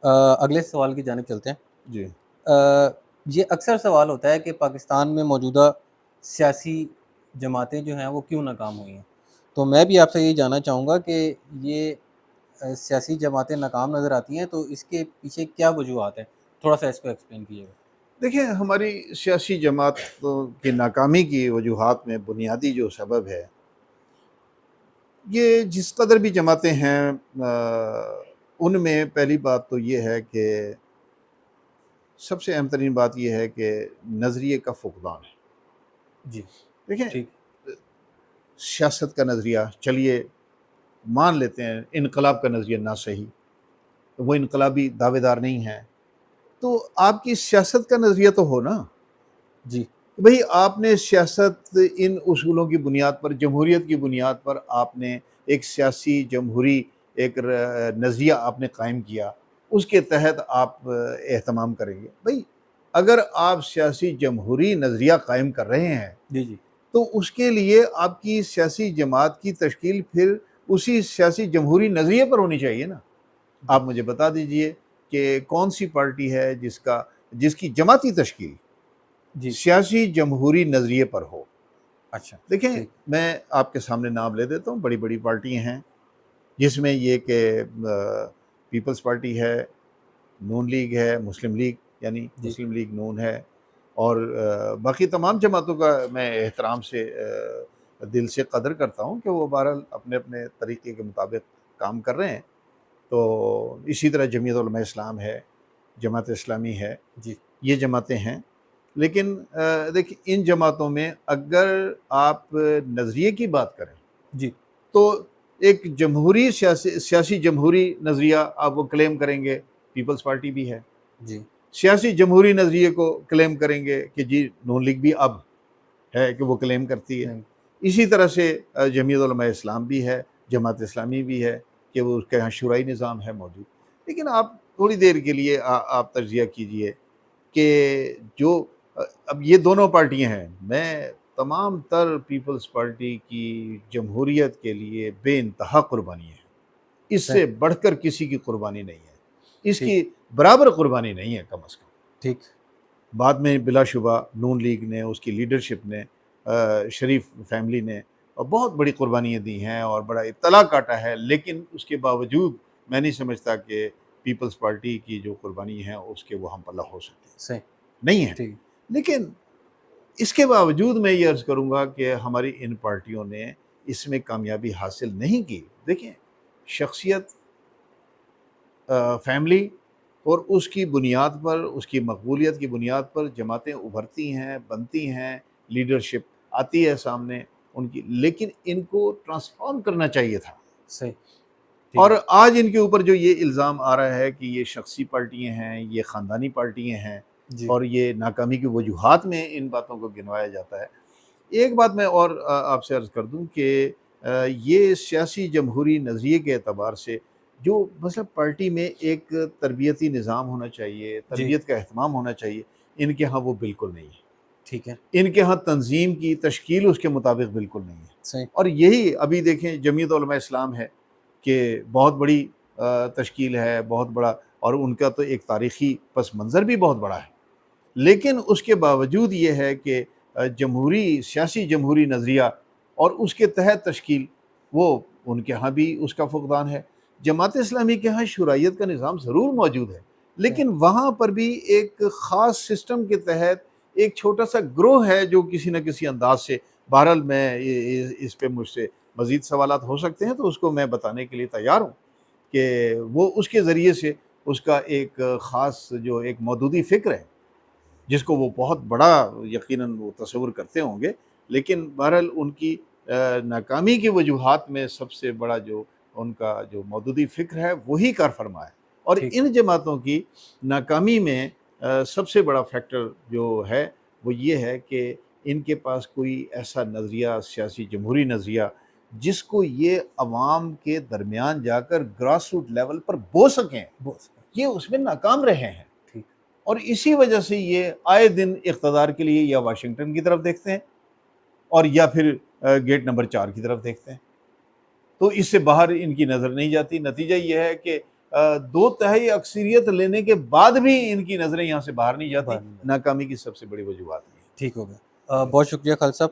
اگلے سوال کی جانب چلتے ہیں۔ جی یہ اکثر سوال ہوتا ہے کہ پاکستان میں موجودہ سیاسی جماعتیں جو ہیں وہ کیوں ناکام ہوئی ہیں، تو میں بھی آپ سے یہی جاننا چاہوں گا کہ یہ سیاسی جماعتیں ناکام نظر آتی ہیں تو اس کے پیچھے کیا وجوہات ہیں، تھوڑا سا اس کو ایکسپلین کیجیے گا۔ دیکھیں، ہماری سیاسی جماعت کی ناکامی کی وجوہات میں بنیادی جو سبب ہے، یہ جس قدر بھی جماعتیں ہیں ان میں پہلی بات تو یہ ہے کہ سب سے اہم ترین بات یہ ہے کہ نظریے کا فقدان ہے۔ جی دیکھیں، ٹھیک۔ سیاست کا نظریہ چلیے مان لیتے ہیں انقلاب کا نظریہ نہ صحیح، وہ انقلابی دعوے دار نہیں ہیں، تو آپ کی سیاست کا نظریہ تو ہو نا۔ جی بھئی آپ نے سیاست ان اصولوں کی بنیاد پر، جمہوریت کی بنیاد پر آپ نے ایک سیاسی جمہوری ایک نظریہ آپ نے قائم کیا، اس کے تحت آپ اہتمام کریں گے۔ بھئی اگر آپ سیاسی جمہوری نظریہ قائم کر رہے ہیں جی جی تو اس کے لیے آپ کی سیاسی جماعت کی تشکیل پھر اسی سیاسی جمہوری نظریے پر ہونی چاہیے نا۔ آپ مجھے بتا دیجئے کہ کون سی پارٹی ہے جس کی جماعتی تشکیل جی سیاسی جمہوری نظریے پر ہو۔ اچھا دیکھیں، ٹھیک۔ میں آپ کے سامنے نام لے دیتا ہوں، بڑی بڑی پارٹیاں ہیں جس میں یہ کہ پیپلز پارٹی ہے، نون لیگ ہے، مسلم لیگ یعنی جی مسلم لیگ نون ہے، اور باقی تمام جماعتوں کا میں احترام سے دل سے قدر کرتا ہوں کہ وہ بہرحال اپنے اپنے طریقے کے مطابق کام کر رہے ہیں۔ تو اسی طرح جمعیت علماء اسلام ہے، جماعت اسلامی ہے، جی یہ جماعتیں ہیں۔ لیکن دیکھیں، ان جماعتوں میں اگر آپ نظریے کی بات کریں جی تو ایک جمہوری سیاسی جمہوری نظریہ آپ وہ کلیم کریں گے، پیپلز پارٹی بھی ہے۔ جی سیاسی جمہوری نظریے کو کلیم کریں گے کہ جی نون لیگ بھی اب ہے کہ وہ کلیم کرتی ہے۔ اسی طرح سے جمعیت علماء اسلام بھی ہے، جماعت اسلامی بھی ہے کہ وہ اس کے یہاں شورائی نظام ہے موجود۔ لیکن آپ تھوڑی دیر کے لیے آپ تجزیہ کیجئے کہ جو اب یہ دونوں پارٹیاں ہیں، میں تمام تر پیپلز پارٹی کی جمہوریت کے لیے بے انتہا قربانی ہے، اس سے بڑھ کر کسی کی قربانی نہیں ہے، اس ٹھیک کی برابر قربانی نہیں ہے کم از کم۔ ٹھیک بعد میں بلا شبہ نون لیگ نے، اس کی لیڈرشپ نے، شریف فیملی نے بہت بڑی قربانیاں دی ہیں اور بڑا ابتلا کاٹا ہے، لیکن اس کے باوجود میں نہیں سمجھتا کہ پیپلز پارٹی کی جو قربانی ہے اس کے وہ ہم پلہ ہو سکتے ہیں، صحیح نہیں ہے۔ ٹھیک لیکن اس کے باوجود میں یہ عرض کروں گا کہ ہماری ان پارٹیوں نے اس میں کامیابی حاصل نہیں کی۔ دیکھیں، شخصیت، فیملی اور اس کی بنیاد پر، اس کی مقبولیت کی بنیاد پر جماعتیں ابھرتی ہیں، بنتی ہیں، لیڈرشپ آتی ہے سامنے ان کی، لیکن ان کو ٹرانسفارم کرنا چاہیے تھا۔ صحیح اور ٹھیک آج ان کے اوپر جو یہ الزام آ رہا ہے کہ یہ شخصی پارٹیاں ہیں، یہ خاندانی پارٹیاں ہیں، جی اور یہ ناکامی کی وجوہات میں ان باتوں کو گنوایا جاتا ہے۔ ایک بات میں اور آپ سے عرض کر دوں کہ یہ سیاسی جمہوری نظریے کے اعتبار سے جو مطلب پارٹی میں ایک تربیتی نظام ہونا چاہیے، جی تربیت کا اہتمام ہونا چاہیے، ان کے ہاں وہ بالکل نہیں ہے۔ ٹھیک ہے ان کے ہاں تنظیم کی تشکیل اس کے مطابق بالکل نہیں ہے۔ صحیح اور یہی ابھی دیکھیں جمعیت علماء اسلام ہے کہ بہت بڑی تشکیل ہے، بہت بڑا، اور ان کا تو ایک تاریخی پس منظر بھی بہت بڑا ہے، لیکن اس کے باوجود یہ ہے کہ سیاسی جمہوری نظریہ اور اس کے تحت تشکیل، وہ ان کے ہاں بھی اس کا فقدان ہے۔ جماعت اسلامی کے ہاں شرائیت کا نظام ضرور موجود ہے، لیکن وہاں پر بھی ایک خاص سسٹم کے تحت ایک چھوٹا سا گروہ ہے جو کسی نہ کسی انداز سے، بہرحال میں اس پہ مجھ سے مزید سوالات ہو سکتے ہیں تو اس کو میں بتانے کے لیے تیار ہوں کہ وہ اس کے ذریعے سے اس کا ایک خاص جو ایک مودودی فکر ہے جس کو وہ بہت بڑا یقیناً وہ تصور کرتے ہوں گے، لیکن بہرحال ان کی ناکامی کی وجوہات میں سب سے بڑا جو ان کا جو مودودی فکر ہے وہی کار فرما ہے۔ اور ٹھیک ان جماعتوں کی ناکامی میں سب سے بڑا فیکٹر جو ہے وہ یہ ہے کہ ان کے پاس کوئی ایسا نظریہ، سیاسی جمہوری نظریہ جس کو یہ عوام کے درمیان جا کر گراس روٹ لیول پر بو سکیں، بہت یہ اس میں ناکام رہے ہیں۔ ٹھیک اور اسی وجہ سے یہ آئے دن اقتدار کے لیے یا واشنگٹن کی طرف دیکھتے ہیں اور یا پھر گیٹ نمبر 4 کی طرف دیکھتے ہیں، تو اس سے باہر ان کی نظر نہیں جاتی۔ نتیجہ یہ ہے کہ دو تہائی اکثریت لینے کے بعد بھی ان کی نظریں یہاں سے باہر نہیں جاتی، باہر نہیں جاتی۔ ناکامی کی سب سے بڑی وجوہات ہیں۔ ٹھیک ہو گیا، بہت شکریہ خالد صاحب۔